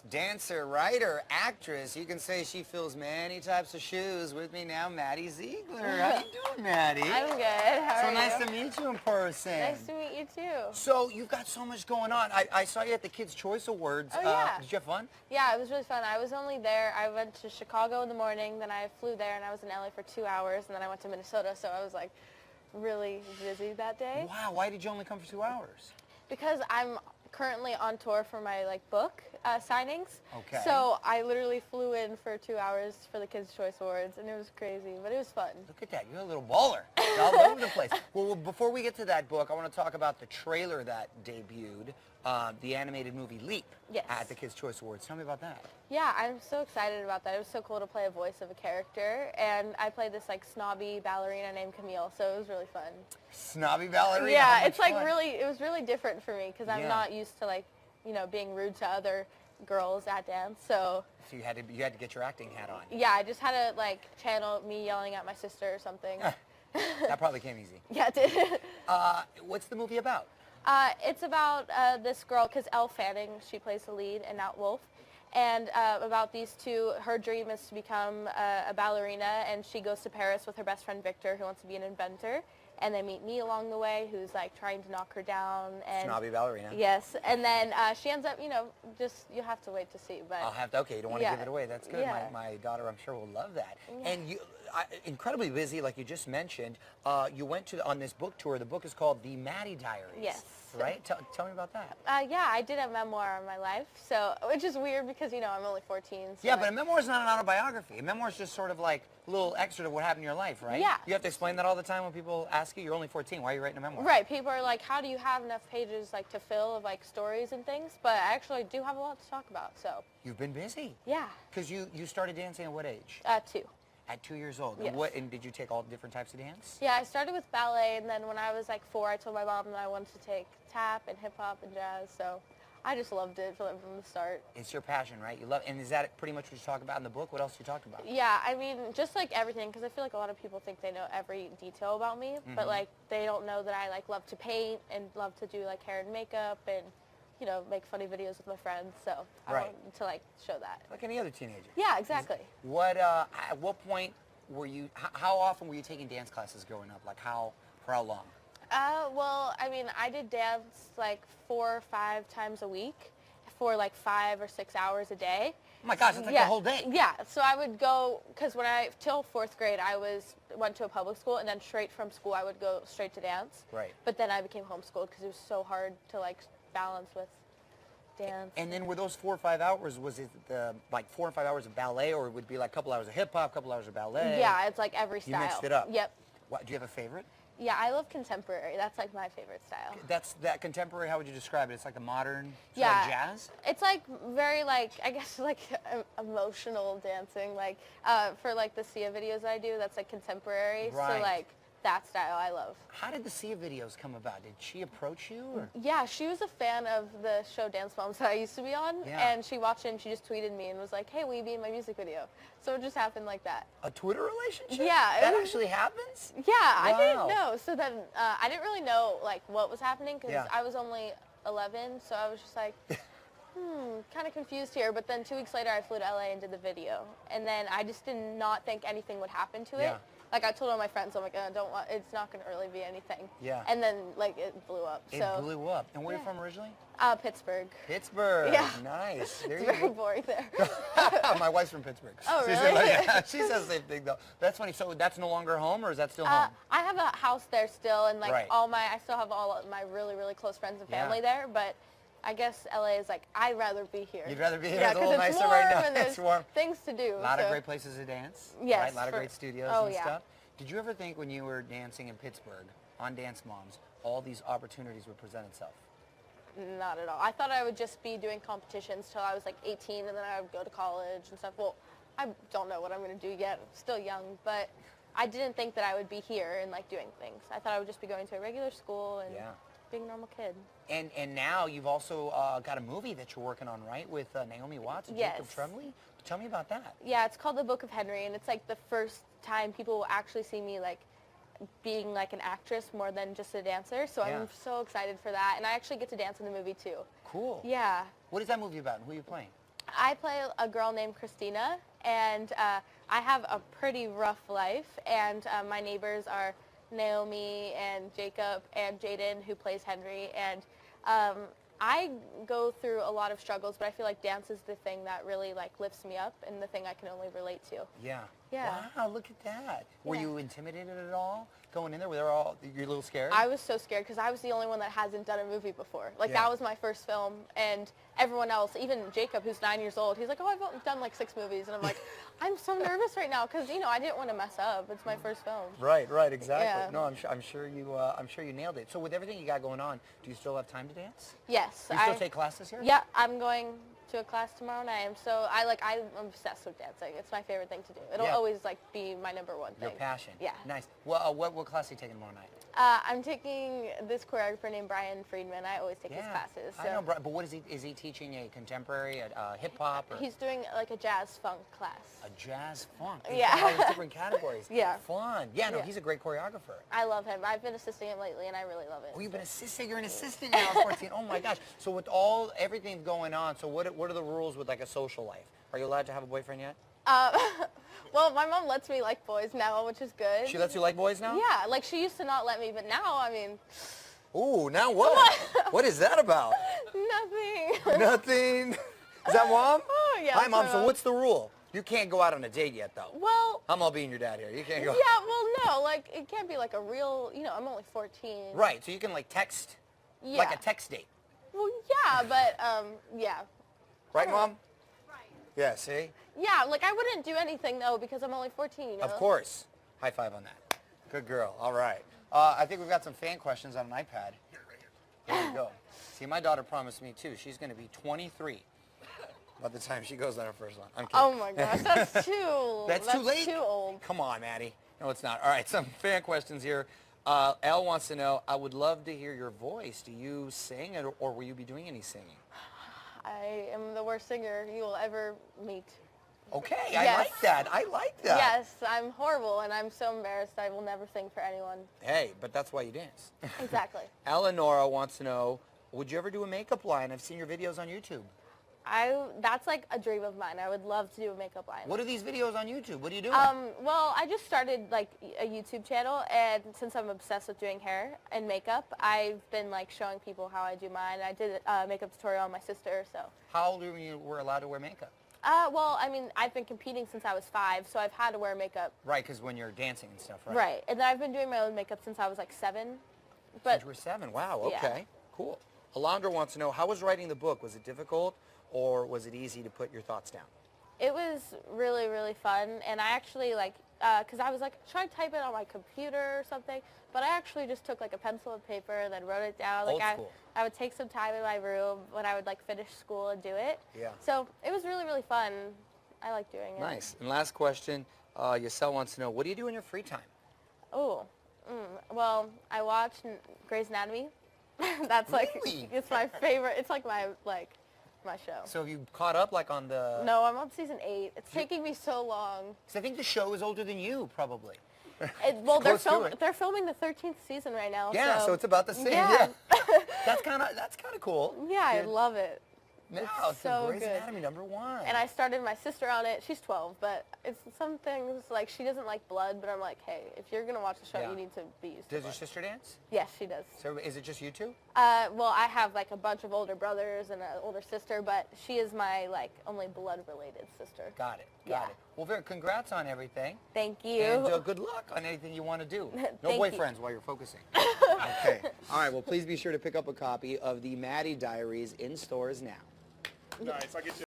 dancer, writer, actress. You can say she fills many types of shoes. With me now, Maddie Ziegler. How you doing, Maddie? I'm good. How are you? So nice to meet you in person. Nice to meet you too. So you've got so much going on. I saw you at the Kids' Choice Awards. Oh, yeah. Did you have fun? Yeah, it was really fun. I was only there. I went to Chicago in the morning, then I flew there, and I was in LA for 2 hours, and then I went to Minnesota, so I was like really busy that day. Wow, why did you only come for 2 hours? Because I'm currently on tour for my book signings. Okay. So I literally flew in for 2 hours for the Kids' Choice Awards, and it was crazy, but it was fun. Look at that, you're a little baller. You're all over the place. Well, before we get to that book, I want to talk about the trailer that debuted, the animated movie Leap, yes, at the Kids' Choice Awards. Tell me about that. Yeah, I'm so excited about that. It was so cool to play a voice of a character, and I played this snobby ballerina named Camille, so it was really fun. Snobby ballerina? Yeah, it's fun? it was really different for me because I'm not used to being rude to other girls at dance, so you had to get your acting hat on. Yeah, I just had to channel me yelling at my sister or something. That probably came easy. Yeah, it did. What's the movie about? It's about this girl, because Elle Fanning, she plays the lead, and Nat Wolff, and about these two. Her dream is to become a ballerina, and she goes to Paris with her best friend Victor, who wants to be an inventor. And they meet me along the way, who's trying to knock her down. And snobby ballerina. Yes, and then she ends up, just you have to wait to see. But I'll have to. Okay, you don't want to give it away. That's good. Yeah. My daughter, I'm sure, will love that. Yeah. And you, incredibly busy, like you just mentioned. You went on this book tour. The book is called The Maddie Diaries. Yes. Right? Tell me about that. Yeah, I did a memoir on my life, which is weird because I'm only 14. So Yeah, but a memoir is not an autobiography. A memoir is just sort of like a little excerpt of what happened in your life, right? Yeah. You have to explain that all the time when people ask you. You're only 14. Why are you writing a memoir? Right. People are like, how do you have enough pages to fill of stories and things? But I actually do have a lot to talk about. So. You've been busy. Yeah. Because you started dancing at what age? 2. At 2 years old. Yes. And did you take all different types of dance? Yeah, I started with ballet, and then when I was 4, I told my mom that I wanted to take tap and hip hop and jazz. So I just loved it from the start. It's your passion, right? You love, and is that pretty much what you talk about in the book? What else do you talk about? Yeah, I mean, just everything, because I feel a lot of people think they know every detail about me, but they don't know that I love to paint and love to do hair and makeup and make funny videos with my friends. So I wanted to show that. Like any other teenager. Yeah, exactly. At what point were you? How often were you taking dance classes growing up? For how long? Well, I mean, I did dance 4 or 5 times a week for 5 or 6 hours a day. Oh my gosh, that's the whole day. Yeah, so I would go, because till 4th grade, I went to a public school, and then straight from school, I would go straight to dance. Right. But then I became homeschooled because it was so hard to balance with dance. And then were those 4 or 5 hours, was it 4 or 5 hours of ballet, or it would be a couple hours of hip hop, couple hours of ballet? Yeah, it's every style. You mixed it up. Yep. Do you have a favorite? Yeah, I love contemporary. That's my favorite style. That contemporary, how would you describe it? It's a modern jazz? It's very I guess emotional dancing. For the Sia videos I do, that's contemporary. Right. So that style I love. How did the Sia videos come about? Did she approach you? Or? Yeah, she was a fan of the show Dance Moms that I used to be on, and she watched it and she just tweeted me and was like, hey, will you be in my music video? So it just happened like that. A Twitter relationship? Yeah. That actually happens? Yeah, wow. I didn't know. So then I didn't really know what was happening because I was only 11, so I was just kind of confused here. But then 2 weeks later, I flew to LA and did the video, and then I just did not think anything would happen to it. I told all my friends, I'm it's not going to really be anything. Yeah. And then, it blew up. It blew up. And where are you from originally? Pittsburgh. Pittsburgh. Yeah. Nice. It's very boring there. My wife's from Pittsburgh. Oh, really? She says the same thing, though. That's funny. So that's no longer home, or is that still home? I have a house there still, and I still have all of my really, really close friends and family there, but I guess LA is I'd rather be here. You'd rather be here? Yeah, it's a little nicer right now. And there's it's warm. things to do. A lot of great places to dance. Yes. Right? A lot of great studios and stuff. Did you ever think when you were dancing in Pittsburgh on Dance Moms, all these opportunities would present itself? Not at all. I thought I would just be doing competitions till I was 18, and then I would go to college and stuff. Well, I don't know what I'm going to do yet. I'm still young, but I didn't think that I would be here and doing things. I thought I would just be going to a regular school and being a normal kid. And now you've also got a movie that you're working on, right, with Naomi Watts and Jacob Tremblay? Tell me about that. Yeah, it's called The Book of Henry, and it's the first time people will actually see me being an actress more than just a dancer. So I'm so excited for that, and I actually get to dance in the movie too. Cool. Yeah. What is that movie about, and who are you playing? I play a girl named Christina, and I have a pretty rough life, and my neighbors are Naomi and Jacob and Jaden, who plays Henry, and I go through a lot of struggles, but I feel like dance is the thing that really like lifts me up and the thing I can only relate to. Yeah. Yeah. Wow, look at that. Were Yeah. you intimidated at all going in there? Were they all, you're a little scared? I was so scared because I was the only one that hasn't done a movie before. Like, Yeah. that was my first film, and everyone else, even Jacob, who's 9 years old, he's like, oh, I've done like 6 movies, and I'm like, I'm so nervous right now because, you know, I didn't want to mess up. It's my first film. Right, exactly. Yeah. No, I'm sure you nailed it. So with everything you got going on, do you still have time to dance? Yes. Do you still take classes here? Yeah, I'm going to a class tomorrow night. I'm obsessed with dancing. It's my favorite thing to do. It'll always like be my number one thing. Your passion. Yeah. Nice. Well, what class are you taking tomorrow night? I'm taking this choreographer named Brian Friedman. I always take his classes. So. I know, but what is he? Is he teaching a contemporary, hip hop? He's doing like a jazz funk class. A jazz funk. Yeah. All these different categories. Yeah. Fun. Yeah. No, he's a great choreographer. I love him. I've been assisting him lately, and I really love it. Oh, you've been assisting. You're an assistant now, 14. Oh my gosh. So with everything going on, so what are the rules with like a social life? Are you allowed to have a boyfriend yet? Well, my mom lets me like boys now, which is good. She lets you like boys now? Yeah, like she used to not let me, but now, I mean. Ooh, now what? What is that about? Nothing. Nothing. Is that Mom? Oh, yeah. Hi, Mom. So what's the rule? You can't go out on a date yet, though. Well. I'm all being your dad here. You can't go. Yeah, well, no, like it can't be like a real, you know, I'm only 14. Right, so you can like text, Yeah. like a text date. Well, yeah, but, yeah. Right, Mom? Right. Yeah, see? Yeah, like I wouldn't do anything, though, because I'm only 14, you know? Of course. High five on that. Good girl. All right. I think we've got some fan questions on an iPad. Here you go. See, my daughter promised me, too. She's going to be 23 by the time she goes on her first one. I'm kidding. Oh, my gosh, that's too... That's too late? Too old. Come on, Maddie. No, it's not. All right, some fan questions here. Elle wants to know, I would love to hear your voice. Do you sing, or will you be doing any singing? I am the worst singer you will ever meet. Okay, Yes. I like that. I like that. Yes, I'm horrible, and I'm so embarrassed. I will never sing for anyone. Hey, but that's why you dance. Exactly. Eleonora wants to know, would you ever do a makeup line? I've seen your videos on YouTube. That's like a dream of mine. I would love to do a makeup line. What are these videos on YouTube? What are you doing? Well, I just started like a YouTube channel, and since I'm obsessed with doing hair and makeup, I've been like showing people how I do mine. I did a makeup tutorial on my sister, so. How old were you allowed to wear makeup? Well, I mean, I've been competing since I was 5, so I've had to wear makeup. Right, because when you're dancing and stuff, right? Right, and then I've been doing my own makeup since I was like 7. But Since you were 7, wow, okay, Yeah. cool. Alondra wants to know, how was writing the book? Was it difficult, or was it easy to put your thoughts down? it was really, really fun, and I actually like, because I was like, should I type it on my computer or something? But I actually just took like a pencil and paper and then wrote it down. Old Like school. I would take some time in my room when I would like finish school and do it. Yeah. So it was really, really fun. I like doing it. Nice. And last question, Yasel wants to know, what do you do in your free time? Oh, well, I watch Grey's Anatomy. That's like, Really? it's my favorite. It's like my show. So have you caught up like on the... No, I'm on season 8. It's taking me so long. Because I think the show is older than you, probably. Well, Close to it. they're filming the 13th season right now. Yeah, so it's about the same. Yeah. That's kind of cool. Yeah, I love it. Now, It's so Grey's good. Anatomy #1. And I started my sister on it. She's 12, but it's some things like she doesn't like blood, but I'm like, hey, if you're gonna watch the show, Yeah. you need to be used to Does your blood. sister dance? Yes, she does. So is it just you two? Well, I have like a bunch of older brothers and an older sister, but she is my like only blood-related sister. Got it. Yeah. Got it. Well, congrats on everything. Thank you. And good luck on anything you want to do. No Thank you. boyfriends while you're focusing. Okay. All right. Well, please be sure to pick up a copy of the Maddie Diaries in stores now. Nice. I'll get you.